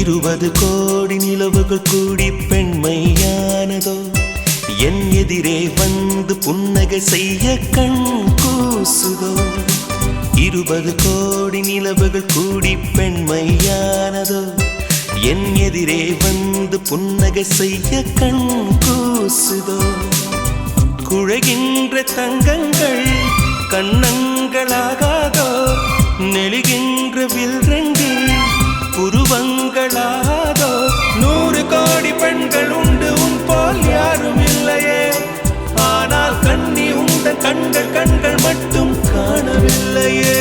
20 கோடி நிலவுகள் கூடி பெண்மையானதோ என் எதிரே வந்து புன்னகை செய்ய கண் கூசுதோ 20 கோடி நிலவுகள் கூடி பெண்மையானதோ என் எதிரே வந்து புன்னகை செய்ய கண் கூசுதோ குழைகின்ற தங்கங்கள் கண்ணங்களாகாதோ நெளிகின்ற வில்ரங்கில் புருவங்களாதோ 100 கோடி பெண்கள் உண்டு உன் போல் யாரும் இல்லையே ஆனால் கண்ணி உந்த கண்கள் கண்கள் மட்டும் காணவில்லையே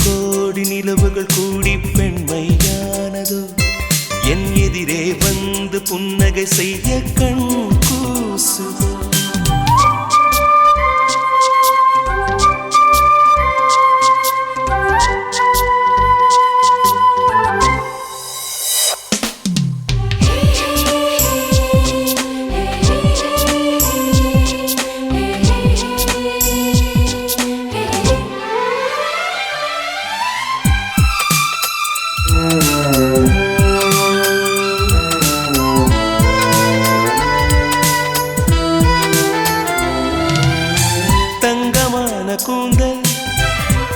கோடி நிலவுகள் கூடி பெண்மையானதோ என் எதிரே வந்து புன்னகை செய்ய கண் கூசுதோ கூந்தல்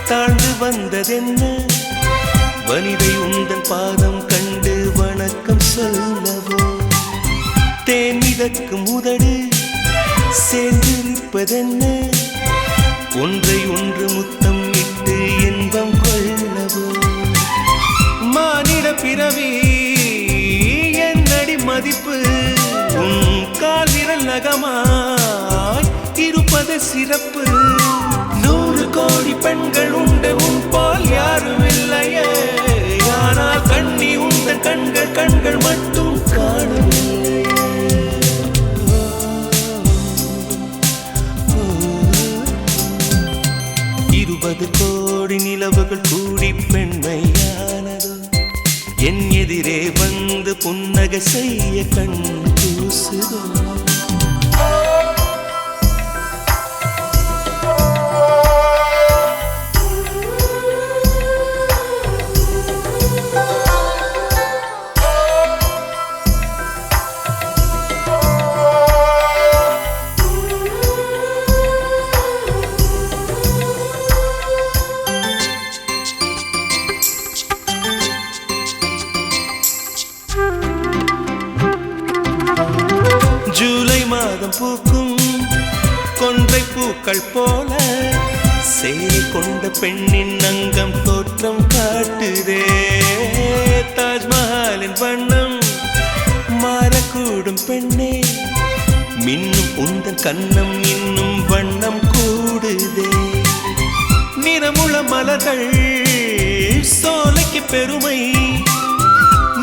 தாழ்ந்து வந்ததென்ன வனிதை உந்தன் பாதம் கண்டு வணக்கம் சொல்லவோ தேன் மிதக்கும் உதடு சேர்ந்திருப்பதென்ன ஒன்றை ஒன்று முத்தம் இட்டு இன்பம் கொள்ளவோ மானிட பிறவி என்னடி மதிப்பு உன் கால் விரல் நகமாய் இருப்பது சிறப்பு 100 கோடி பெண்கள் உண்டு உன் போல் யாரும் இல்லையே ஆனால் கண்ணி உந்த கண்கள் கண்கள் மட்டும் காணவில்லையே 20 கோடி நிலவுகள் கூடி பெண்மையானதோ என் எதிரே வந்து புன்னகை செய்ய கண் கூசுதோ ஜூலை மாதம் பூக்கும் கொன்றை பூக்கள் போல சேலை கொண்ட பெண்ணின் அங்கம் தோற்றம் காட்டுதே தாஜ்மஹாலின் வண்ணம் மாறக்கூடும் பெண்ணே மின்னும் உந்தன் கண்ணம் இன்னும் வண்ணம் கூடுதே நிறமுள மலர்கள் சோலைக்கு பெருமை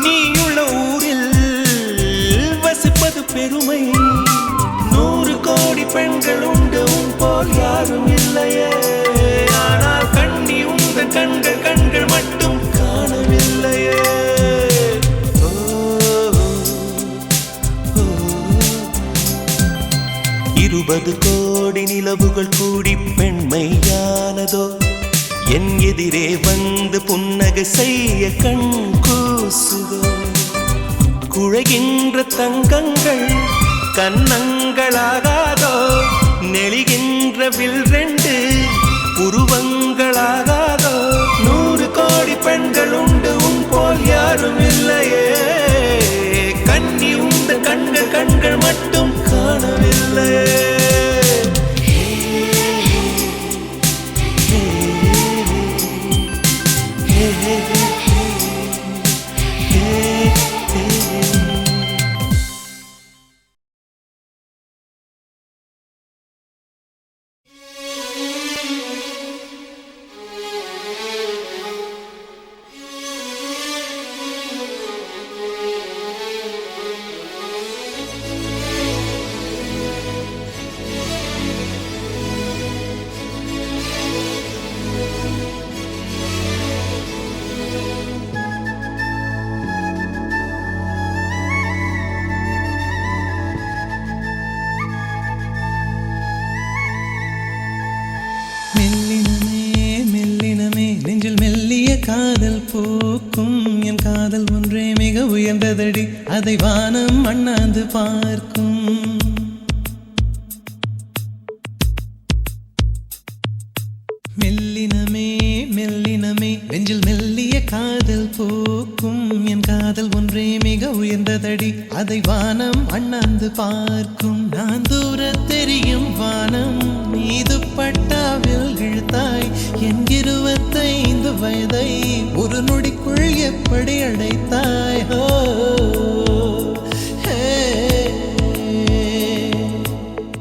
நீயுள்ள ஊரில் வசிப்பது பெருமை 100 கோடி பெண்கள் உண்டு உன் போல் யாரும் இல்லையே ஆனால் கண்ணி உந்த கண்கள் கண்கள் மட்டும் காணவில்லையே 20 கோடி நிலவுகள் கூடி பெண்மையானதோ என் எதிரே வந்து புன்னகை செய்ய கண் கூசுதோ குழைகின்ற தங்கங்கள் கண்ணங்களாகாதோ நெளிகின்ற வில்ரெண்டு புருவங்களாகாதோ 100 கோடி பெண்கள் உண்டு உன் போல் யாரும் இல்லையே கண்ணி உந்த கண்கள் கண்கள் மட்டும் காணவில்லையே உயர்ந்ததடி அதை வானம் அண்ணாந்து பார்க்கும். மெல்லினமே மெல்லினமே நெஞ்சில் மெல்லிய காதல் பூக்கும். என் காதல் ஒன்றே மிக உயர்ந்ததடி அதை வானம் அண்ணாந்து பார்க்கும். நான் தூர தெரியும் வானம் மீது பட்டாவில் இழுத்தாய். என் 25 வயதை ஒரு நொடிக்குள் எப்படி அடைத்தாய்?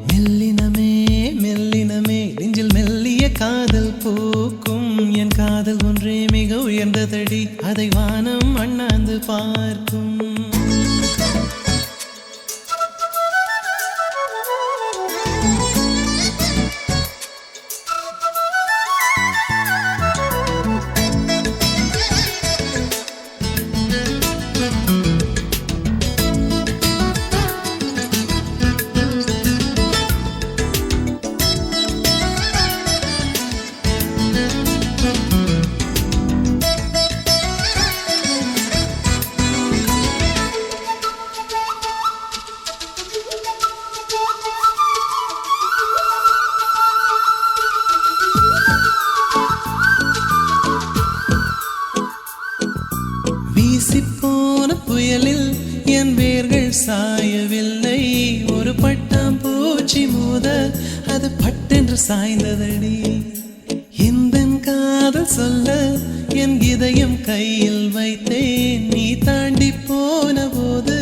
மெல்லினமே மெல்லினமே நெஞ்சில் மெல்லிய காதல் பூக்கும். என் காதல் ஒன்றே மிக உயர்ந்ததடி அதை வானம் அண்ணாந்து பார்க்கும். வீசிப்போன புயலில் என் வேர்கள் சாயவில்லை. ஒரு பட்டாம்பூச்சி மோத அது பட்டென்று சாய்ந்ததடி. இந்த காதல் சொல்ல என் இதயம் கையில் வைத்தேன். நீ தாண்டி போன போது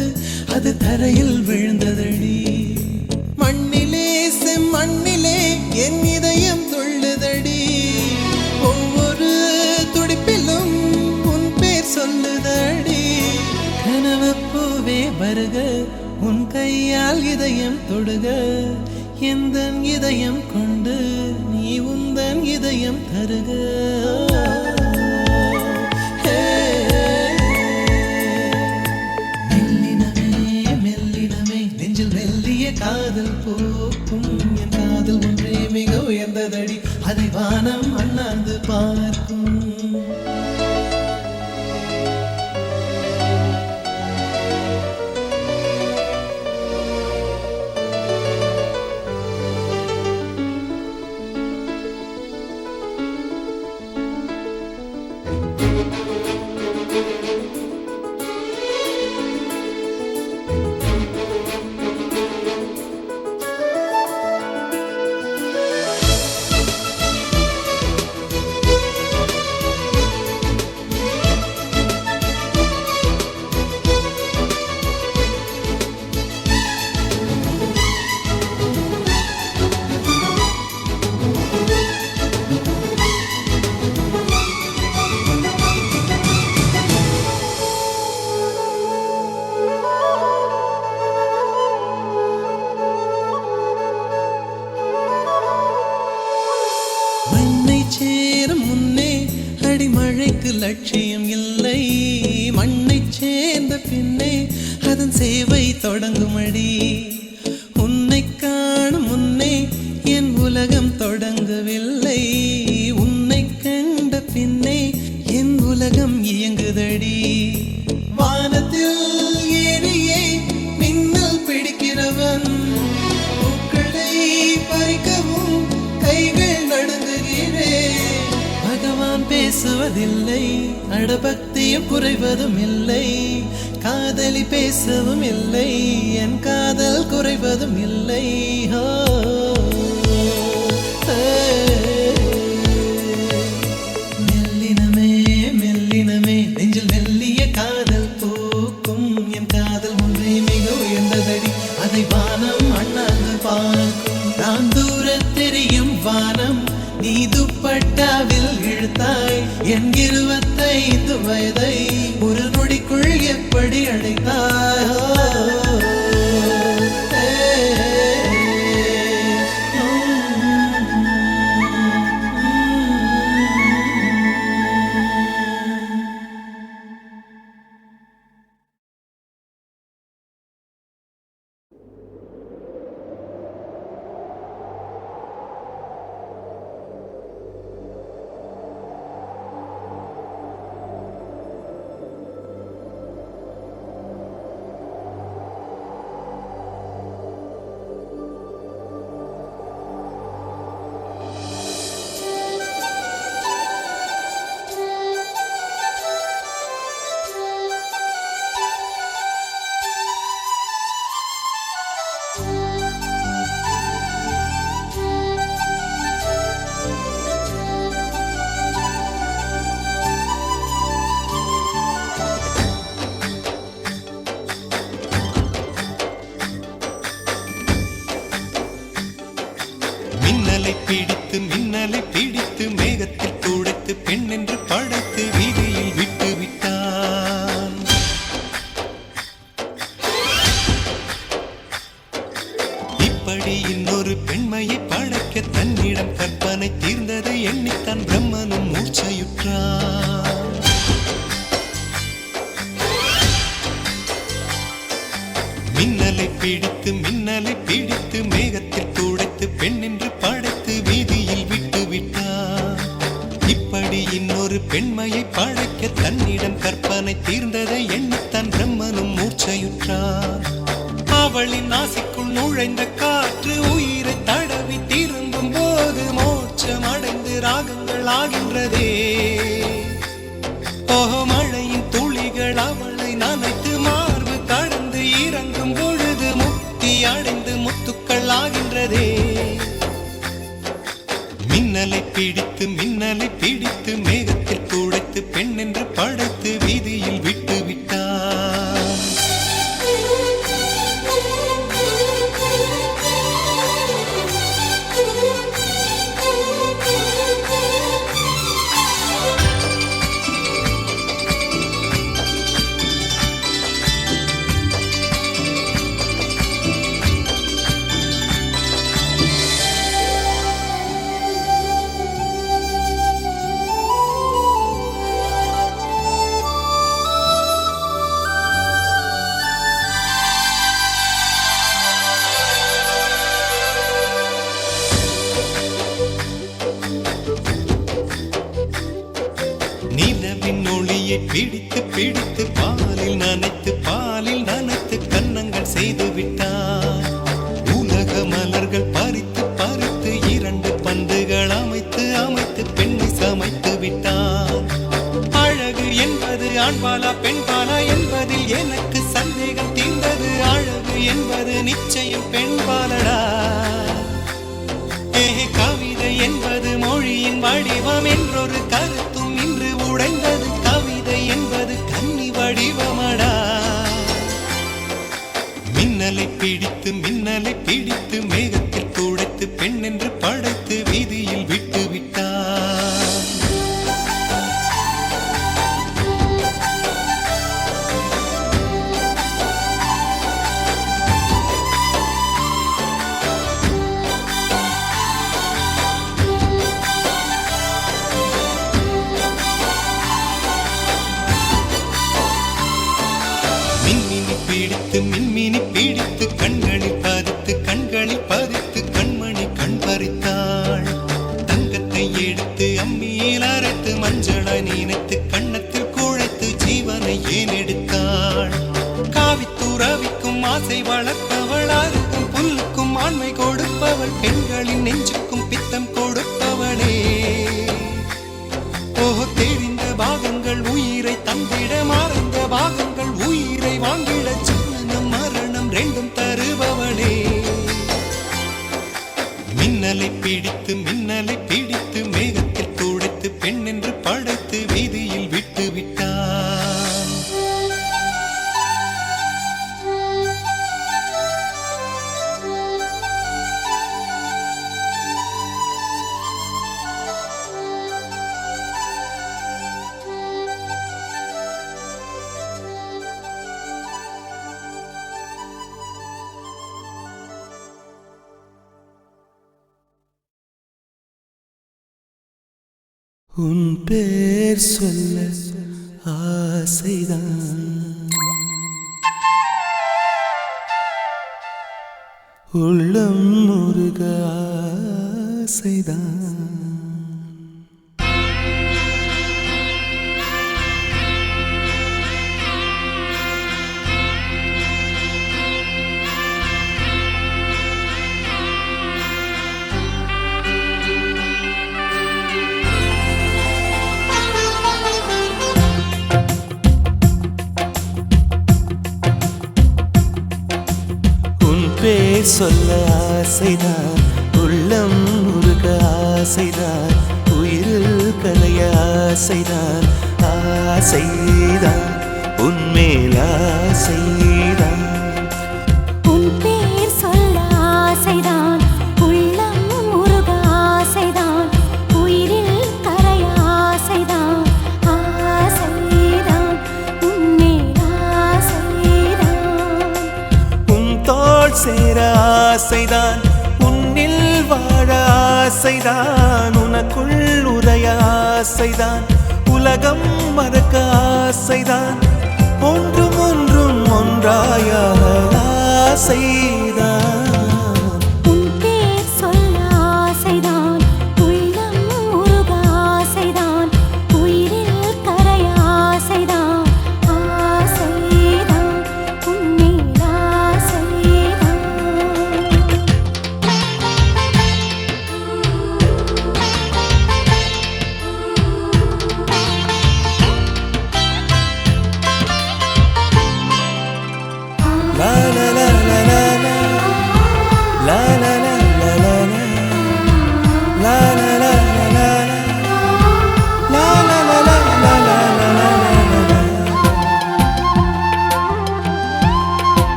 அது தரையில் விழுந்ததடி. மண்ணிலே செம்மண்ணிலே என் இதயம் துள்ளுதடி. ஒவ்வொரு துடிப்பிலும் உன் பேர் சொல்லுதடி. கனவு பூவே வருக உன் கையால் இதயம் தொடுக. எந்தன் இதயம் கொண்டு நீ உந்தன் இதயம் தருக. மெல்லினமே மெல்லினமே நெஞ்சில் மெல்லிய காதல் பூக்கும். என் காதல் ஒன்றே மிக உயர்ந்ததடி அதை வானம் அண்ணாந்து பார்க்கும். சேரும் முன்னே அடிமழைக்கு லட்சியம் இல்லை. மண்ணை சேர்ந்த பின்னே அதன் சேவை தொடங்குமடி. உன்னை காணும் முன்னே என் உலகம் தொடங்கவில்லை. உன்னை கண்ட பின்னே என் உலகம் இயங்குதடி. வானத்தில் ஏறியே மின்னல் பிடிக்கிறவன் பூக்களை பறிக்கவும் கைகள் நடுங்குகிறேன். பகவான் பேசுவதில்லை அடபக்தியும் குறைவதும் இல்லை. காதலி பேசவும் இல்லை என் காதல் குறைவதும் இல்லை. மெல்லினமே மெல்லினமே நெஞ்சில் மெல்லிய காதல் பூக்கும். என் காதல் ஒன்றே மிக உயர்ந்ததடி அதை வானம் அண்ணாந்து பார்க்கும். நான் தூர தெரியும் வானம் நீ துப்பட்டாவில் இழுத்தாய். என் 25 வயதை ஒரு நொடிக்குள் எப்படி அடைத்தாய்? மின்னலை பிடித்து மின்னலை பிடித்து மேகத்தில் துடைத்து பெண் என்று படைத்து வீதியில் விட்டு விட்டான். இப்படி இன்னொரு பெண்மையை படைக்க தன்னிடம் கற்பனை தீர்ந்ததை எண்ணித்தான் பிரம்மனும் மூர்ச்சையுற்றான். மின்னலை பிடித்து மேகத்தில் துடைத்து பெண் என்று படைத்து வீதியில் விட்டு விட்டான். இப்படி இன்னொரு பெண்மையை படைக்க தன்னிடம் கற்பனை தீர்ந்ததை எண்ணித்தான் பிரம்மனும் மூர்ச்சையுற்றான். அவளின் நாசிக்குள் நுழைந்த காற்று உயிரை தடவி திரும்பும் போது மோட்சம் அடைந்து ராகங்கள் ஆகின்றதே. ஓஹோ, மழையின் துளிகள் அவளை நனைத்து மார்பு கடந்து இறங்கும் பொழுது முக்தி அடைந்து முத்துக்கள் ஆகின்றதே. மின்னலை பிடித்து மேகத்தில் துடைத்து பெண் என்று படைத்து வீதியில் விட்டு விட்டான். நிலவின் ஒளியை பிடித்து பிடித்து பாலில் நனைத்து கன்னங்கள் செய்து விட்டான். உலக மலர்கள் பறித்து பறித்து இரண்டு பந்துகள் அமைத்து அமைத்து பெண்ணை சமைத்து விட்டான். அழகு என்பது ஆண்பாலா பெண்பாலா என்பதில் எனக்கு சந்தேகம் தீர்ந்தது. அழகு என்பது நிச்சயம் பெண்பாலடா. கவிதை என்பது மொழியின் வடிவம் என்றொரு கருத்தும் இன்று உடைந்தது. கவிதை என்பது கன்னி வடிவமடா. மின்னலை பிடித்து மேகத்தில் துடைத்து பெண் என்று படைத்து வீதியில் விட்டு விட்டான். மின்மினி பிடித்து கண்களில் பதித்து கண்மணி கண் பறித்தாள். தங்கத்தை எடுத்து அம்மியில் அரைத்து மஞ்சளாய் நினைத்து கண்ணத்தில் குழைத்து ஜீவனை ஏன் எடுத்தாள். காவித்துறவிக்கும் ஆசை வளர்ப்பவள், அருகும் புல்லுக்கும் ஆண்மை கொடுப்பவள், பெண்களின் நெஞ்சுக்கும் பித்தம் கொடுப்பவளே. ஓஹோ, தெரிந்த பாகங்கள் உயிரை தந்திட மறைந்த பாகங்கள் உயிரை வாங்கிட ஜனனம் மரணம் ரெண்டும் தருபவளே. மின்னலை பிடித்து மேகத்தில் துடைத்து பெண் என்று படைத்து வீதியில் விட்டு விட்டான். உன் பேர் சொல்ல ஆசைதான், உள்ளம் முருக ஆசைதான். பேர் சொல்ல ஆசைதான், உள்ளம் முருக ஆசைதான், உயிரில் கலைய ஆசைதான், ஆசைதான் உன்மேல் ஆசைதான். உன் பேர் சொல்ல ஆசைதான், உள்ளம் முருக சேர ஆசைதான், உன்னில் வாழ ஆசைதான், உனக்குள் உரைய ஆசைதான், உலகம் மறக்க ஆசைதான், ஒன்றும் ஒன்றும் ஒன்றாய ஆசைதான்.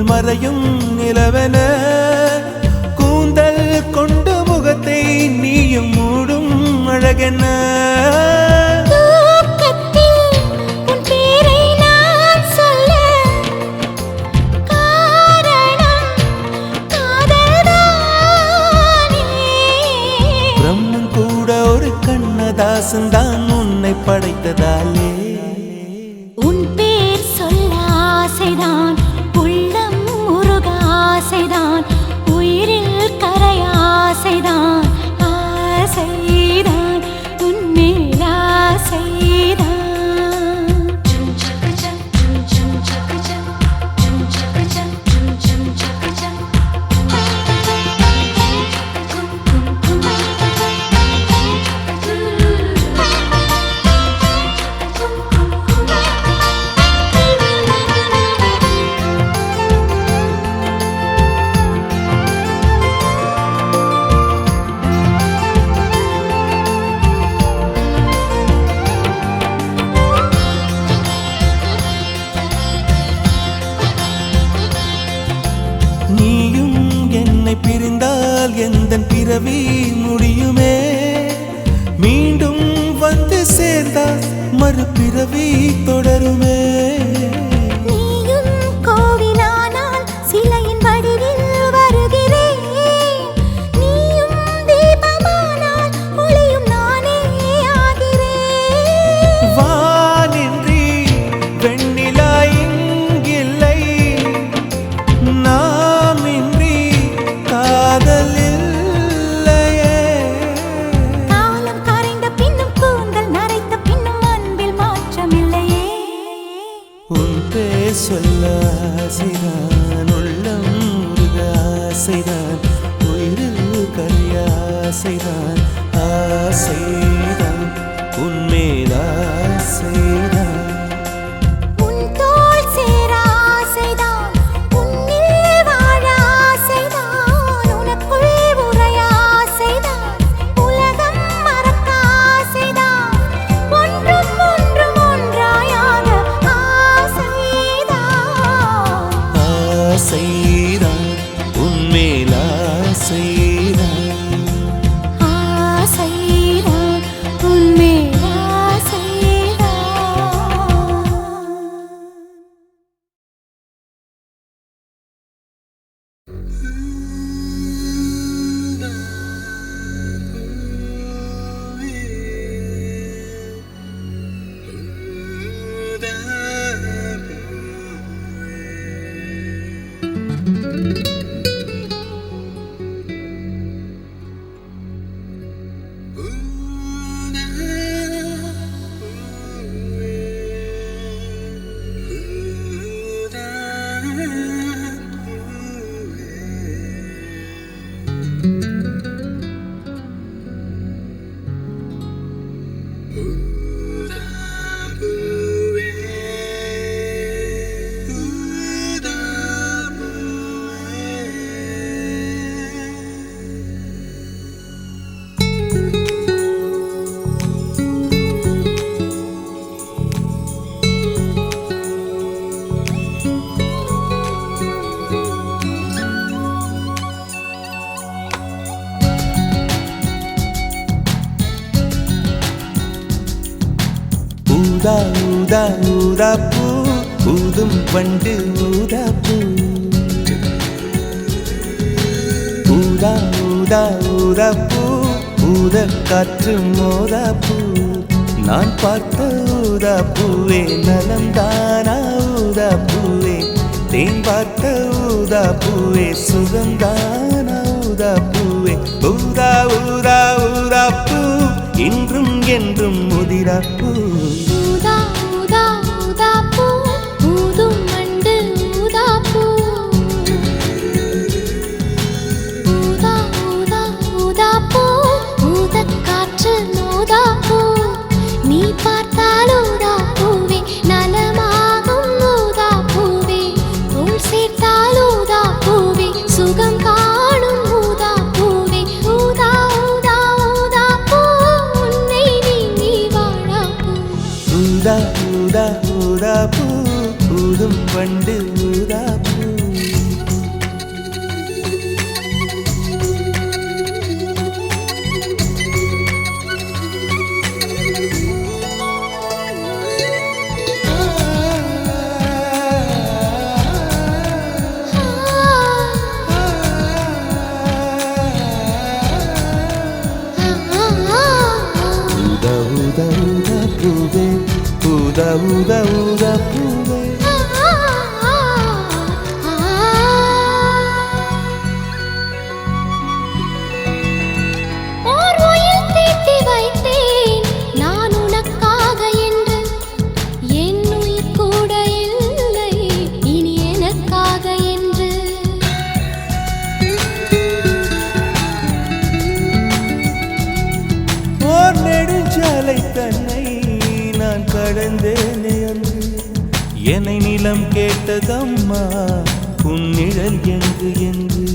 மறையும் நிலவென கூந்தல் கொண்டு முகத்தை நீயும் மூடும் அழகென, பிரம்மன் கூட ஒரு கண்ணதாசன் தான் உன்னை படைத்ததாலே. உன் பேர் சொல்ல ஆசைதான், ஆசைதான், உயிரில் கரைய ஆசைதான், ஆசைதான், உன்மேல் ஆசைதான். நீயும் என்னை பிரிந்தால் எந்தன் பிறவி முடியுமே, மீண்டும் வந்து சேர்ந்தால் மறுபிறவி தொடருமே. நீயும் கோவிலானால் சிலையின் வடிவில் வருகிறேன், நீயும் தீபமானால் ஒளியும் நானே ஆகிறேன். வானின்றி வெண்ணிலா இங்கில்லை, சொல்ல ஆசைதான், உள்ளம் உருக ஆசைதான், உயிரில் கரிய ஆசைதான், ஆசைதான், உன்மேல் ஆசைதான். உன் தோள் சேர ஆசைதான், உன்னில் வாழ ஆசைதான், உனக்குள் உரைய ஆசைதான், உலகம் மறக்க ஆசைதான், ஒன்றும் ஒன்றும் ஒன்றாயாக ஆசைதான், உன்மேல் ஆசைதான், ஆசைதான், ஊதா ஊதா ஊதா பூ ஊதும் பண்டு ஊதா பூ ஊதா ஊதா ஊதா பூ ஊத காற்று மோதா பூ நான் பார்த்த ஊதா பூவே நலம்தானா ஊதா பூவே தேன் பார்த்த ஊதா பூவே சுகந்தானா ஊதா பூவே ஊதா ஊதா ஊதா பூ இன்றும் என்றும் முதிரா பூ ஊதா ஊதா ஊதா பூ ஊதும் வண்டு ஊதா பூ ஊதா ஊதா ஊதா பூ ஊதக் காற்று மோதா பூ நீ பார்த்தால் ஊதா பூவே நலமாகும் ஊதா பூவே தோள் சேர்த்தால் ஊதா பூவே சுகம் காணும் ஊதா பூவே ஊதா ஊதா ஊதா பூ உன்னை நீங்கி வாழா பூ ஊதா ஊதா ஊதா பூ ஊதும் வண்டு ஊதா பூ ஊதா ஊதா ஊதா பூவே ஊதா ஊதா ஊதா பூவே ஓர் உயிர் தீட்டி வைத்தேன் நான் உனக்காக என்று என் உயிர் கூட இல்லை இனி எனக்காக என்று ஓர் நெடுஞ்சாலை தன்னை நான் கடந்தேனே அன்று என்னை நிலம் கேட்டதம்மா உன் நிழல் என்று என்று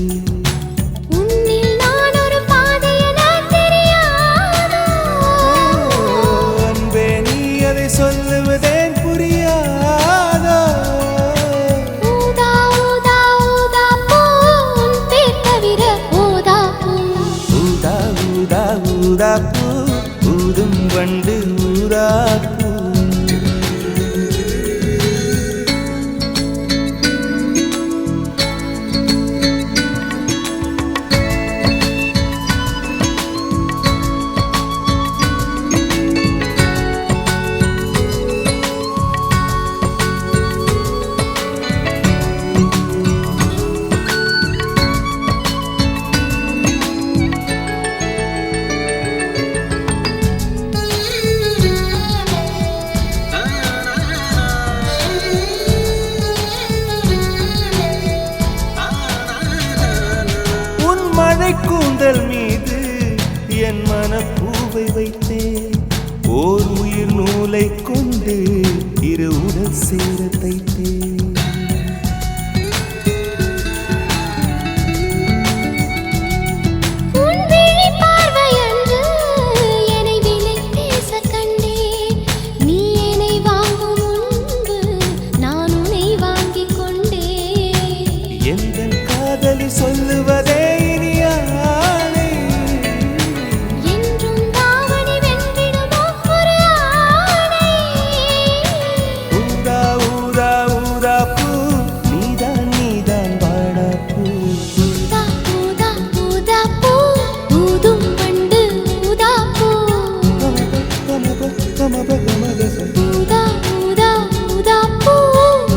உன்னில் நான் ஒரு பாதை என தெரியாதோ அன்பே நீ அதை சொல்லுவதேன் புரியாதோ ஊதா ஊதா ஊதா பூ உன் பேர் தவிர ஊதா பூ ஊதா ஊதா ஊதா பூ ஊதும் வண்டு ஊதா பூ உன் மழை கூந்தல் மீது என் மனப்பூவை வைத்தேன் ஓர் உயிர் நூலை கொண்டு இரு உடல் சேர தைத்தேன் உன் விழி பார்வையன்று என்னை விலை பேச கண்டேன் நீ என்னை வாங்கும் முன்பு நான் உன்னை வாங்கிக் கொண்டேன் எந்தன் காதலி சொல்லுவதே இனியானே என்றும் தாவணி வென்றிடுமோ ஒரு ஆணை ஊதா ஊதா ஊதா பூ நீதான் நீதான் வாடா பூ ஊதா ஊதா ஊதா பூ ஊதும் வண்டு ஊதா பூ ஊதா ஊதா ஊதா பூ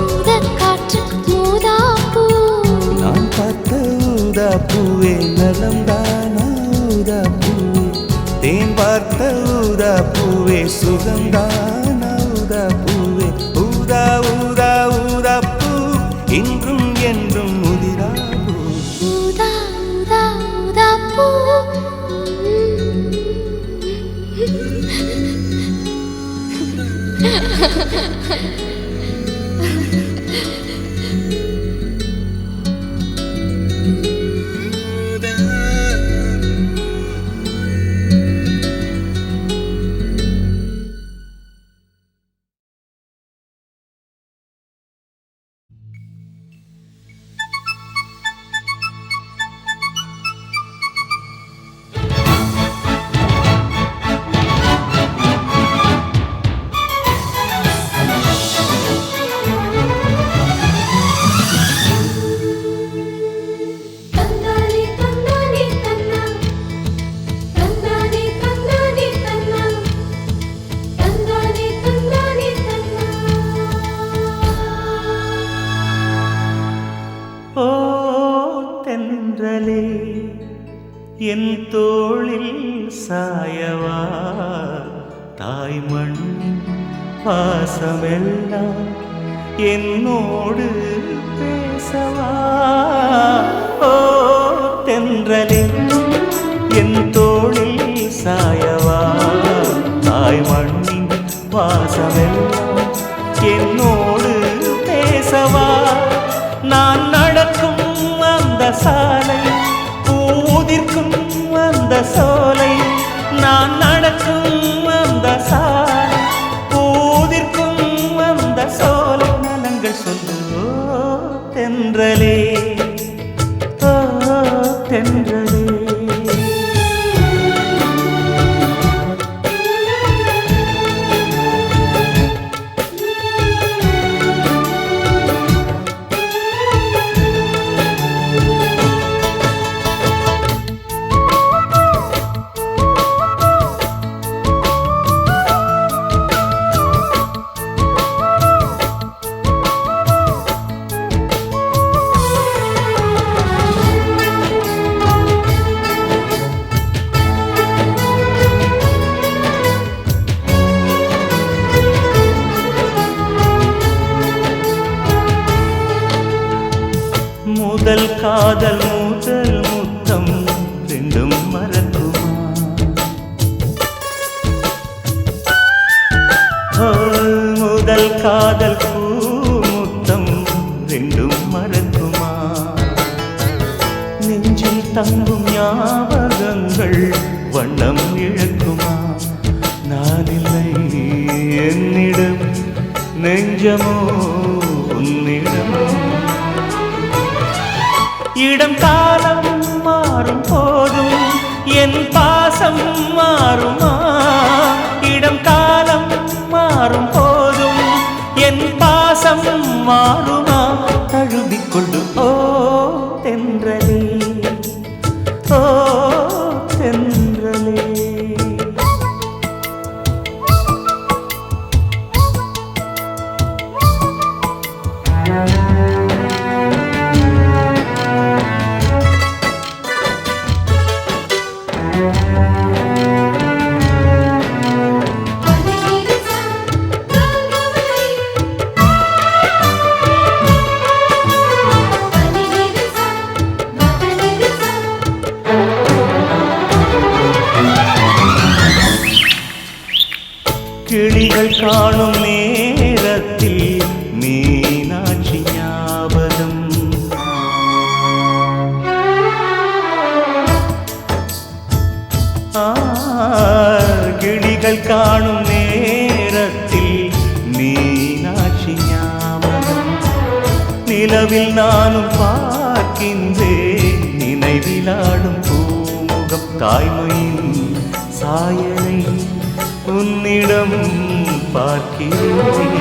ஊதக் காற்று மோதா பூ நான் பார்த்த ஊதா பூவே நலம்தானா ஊதா பூவே தேன் பார்த்த ஊதா பூவே சுகந்தானா ஊதா பூவே ஊதா ஊதா ஊதா பூ இன்றும் என்றும் முதிரா பூ ஊதா ஊதா ஊதா பூ தென்றலே என் தோளில் சாயவா தாய் மண்ணின் பாசமெல்லாம் என்னோடு பேசவா ஓ தென்றலே என் தோளில் சாயவா தாய் மண்ணின் பாசமெல்லாம் என்னோடு பேசவா நான் நடக்கும் அந்த சாலை பூதிர்க்கும் அந்த சோலை நான் நடக்கும் அந்த சாலை பூதிர்க்கும் அந்த சோலை நலங்கள் சொல்லு தென்றலே தென்றலே முதல் காதல் முதல் முத்தம் ரெண்டும் மறக்குமா முதல் காதல் பூ முத்தம் ரெண்டும் மறக்குமா நெஞ்சில் தங்கும் ஞாபகங்கள் வண்ணம் இழக்குமா நான் இல்லை என்னிடம் நெஞ்சமோ உன்னிடம் இடம் காலம் மாறும் போதும் என் பாசம் மாறுமா இடம் காலம் மாறும் போதும் என் பாசம் மாறுமா தழுவிக்கொண்டு ஓ தென்றலே ஓ தென்றலே கிளிகள் காணும் நேரத்தில் மீனாட்சி ஞாபகம் கிளிகள் காணும் நேரத்தில் மீனாட்சி ஞாபகம் நிலவில் நானும் பார்க்கின்றேன் நினைவிலாடும் பூமுகம் தாய்மையின் சாயலை உன்னிடம் பார்க்கிறேன்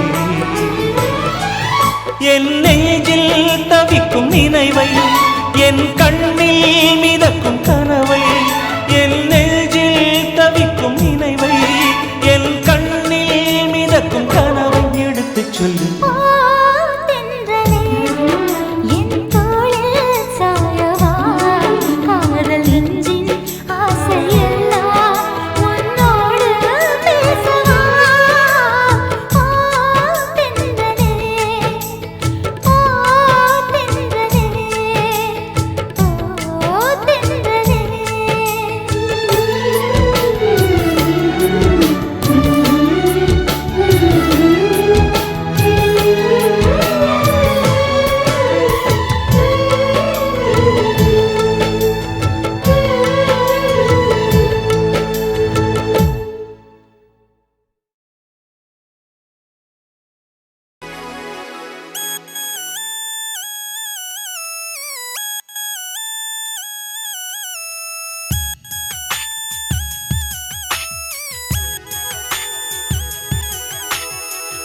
என் நெஞ்சில் தவிக்கும் நினைவை என் கண்ணில் மிதக்கும் கனவை என் நெஞ்சில் தவிக்கும் நினைவை என் கண்ணில் மிதக்கும் கனவை எடுத்துச் சொல்லு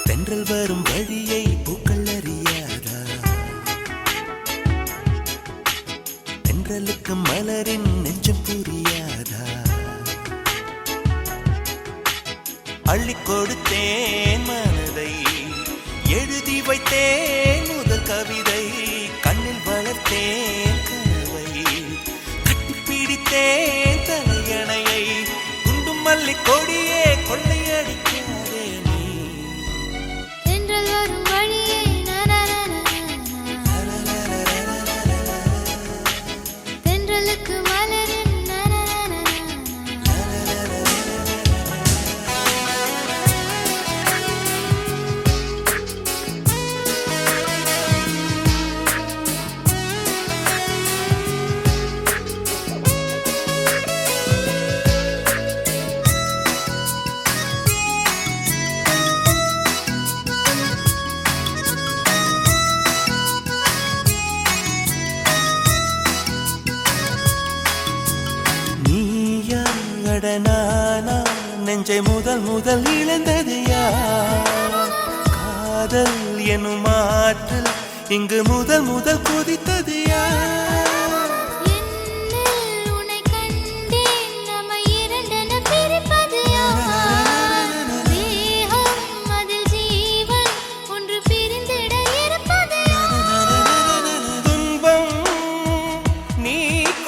தென்றல் வரும் வழியை பூக்கள் அறியாதா தென்றலுக்கு மலரின் நெஞ்சம் புரியாதா அள்ளிக் கொடுத்தேன் மனதை எழுதி வைத்தேன் முதல் கவிதை கண்ணில் வளர்த்தேன் கனவை நெஞ்சை முதல் முதல் இழந்தது யார்? காதல் எனும் ஆற்றல் இங்கு முதல் முதல் குதித்தது யார்? என்னில் உன்னை கண்டேன், நம்மை இரண்டென பிரிப்பது யார்? தேகம் அதில் ஜீவன் ஒன்று பிரிந்திட இருப்பது யார்? துன்பம் நீ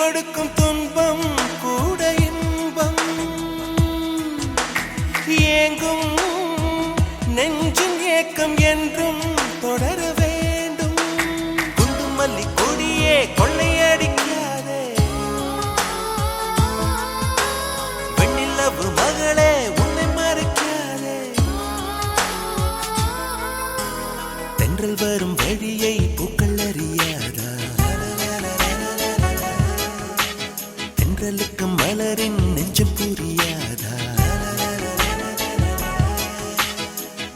கொடுக்கும் துன்பம் கூட இன்பம், ஏங்கும் நெஞ்சின் ஏக்கம் என்றும் தொடர வேண்டும். குண்டு மல்லி கொடியே கொள்ளையடிக்காதே, வெண்ணிலவு மகளே உன்னை மறைக்காதே. தென்றல் வரும் வழியை பூக்கள் அறியாதா? தென்றலுக்கு மலரின் நெஞ்சம் புரியாதா?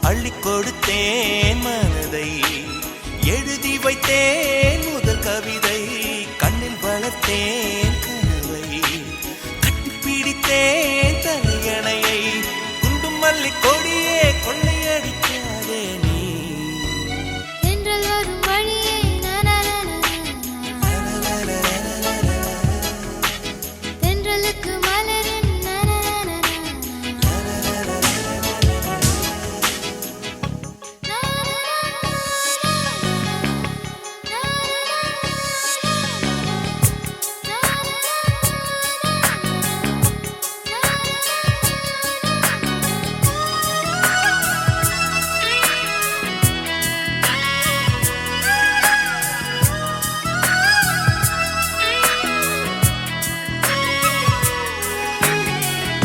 அள்ளி கொடுத்தேன் மனதை, எழுதி வைத்தேன் முதல் கவிதை, கண்ணில் வளர்த்தேன் கனவை, கட்டிப்பிடித்தேன் தலையணையை. குண்டு மல்லி கொடியே கொள்ளையடிக்காதே நீ. தென்றல் வரும் வழியே தென்றலுக்கு மலரின்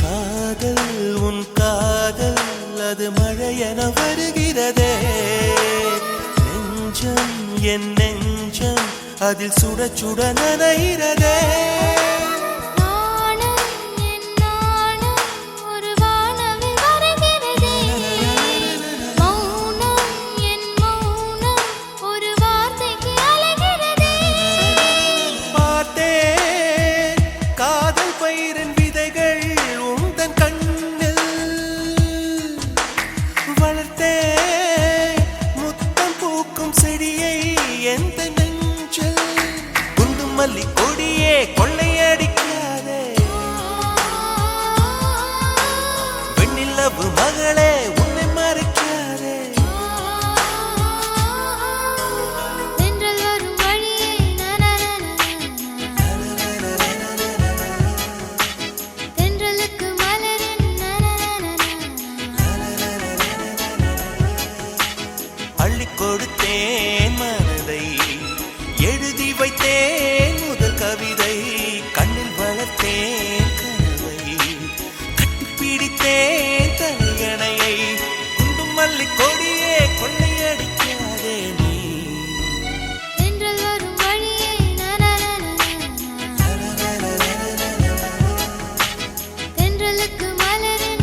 காதல் உன் காதல் அது மழையென வருகிறதே. நெஞ்சம் என் நெஞ்சம் அதில் சுட சுட நனைகிறதே. நாணம் என் நாணம் ஒரு வானவில் வருகிறதே. மௌனம் என் மௌனம் ஒரு வார்த்தைக்கு அலைகிறதே. பார்த்தேன் காதல் பயிரின் விதைகள் உந்தன் கண்ணில், வளர்த்தேன் முத்தம் பூக்கும் செடியை எந்த நெஞ்சில். குண்டு மல்லி கொடியே கொள்ளையடிக்காதே, வெண்ணிலவு மகளே உன்னை மறைக்காதே. தென்றல் வரும் வழியே தென்றலுக்கு மலரின் அள்ளி கொடுத்தேன் மனதை, எழுதி வைத்தேன் முதல் கவிதை, கண்ணில் வளர்த்தேன் கனவை, கட்டிப்பிடித்தேன் தலையணையை. குண்டு மல்லி கொடியே கொள்ளையடிக்காதே நீ. தென்றல் வரும் வழியே தென்றலுக்கு மலரின்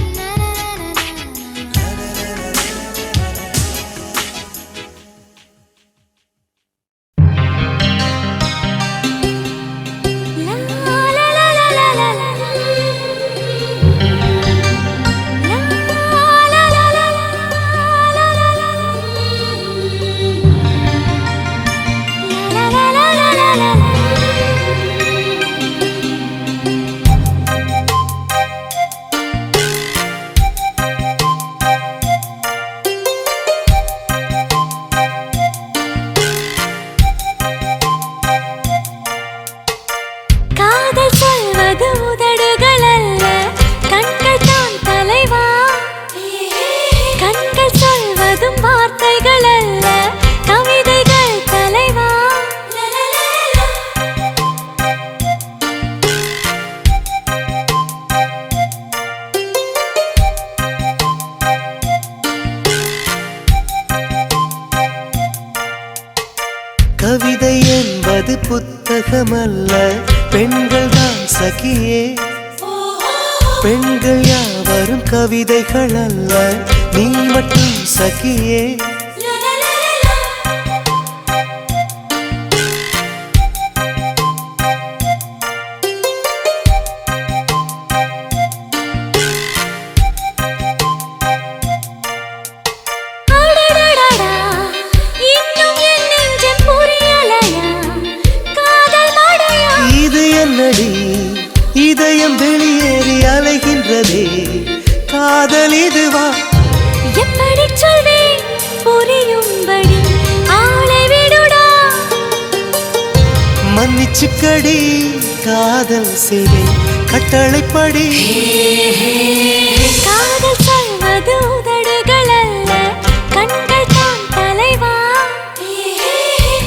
காதல் சொல்வது உதடுகள் அல்ல, கண்கள் தான் தலைவா. கண்கள் சொல்வதும் வார்த்தைகள் அல்ல, கவிதைகள் தலைவா. கவிதை என்பது புத்தகமல்ல, பெண்கள் தான் சகியே. பெண்கள் யாவரும் கவிதைகள் அல்ல, நீ மட்டும் சகியே. வச்சுக்கடி காதல் செய்வேன் கட்டளைப்படி. காதல் சொல்வது உதடுகள் அல்ல கண்கள் தான் தலைவா.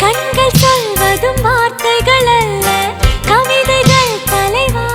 கண்கள் சொல்வதும் வார்த்தைகள் அல்ல கவிதைகள் தலைவா.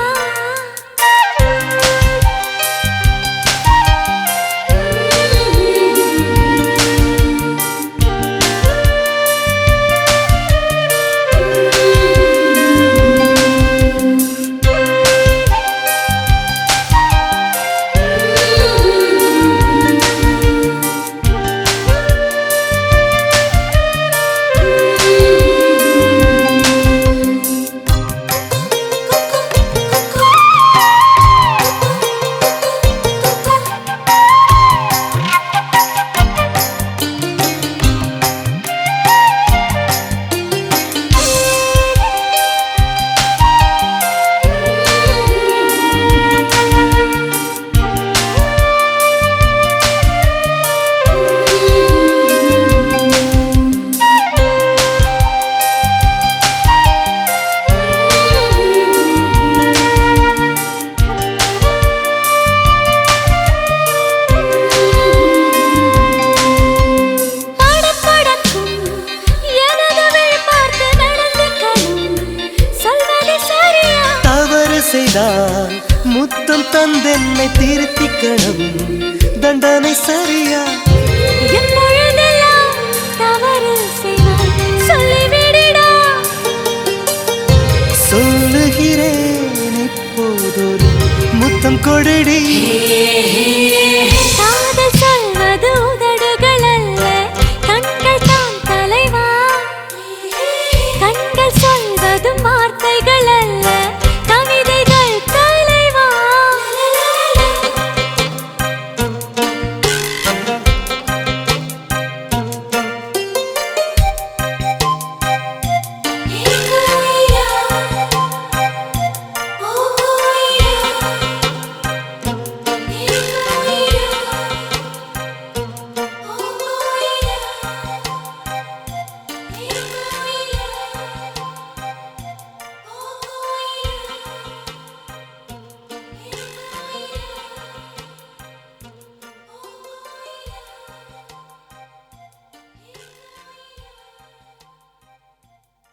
செய்தால் முத்தம் தந்தென்னை திருத்திக்கணும் தண்டனை சரியா? எப்பொழுதெல்லாம் தவறு செய்வாய் சொல்லிவிடடா. சொல்லுகிறேன் இப்போதொரு முத்தம் கொடடி.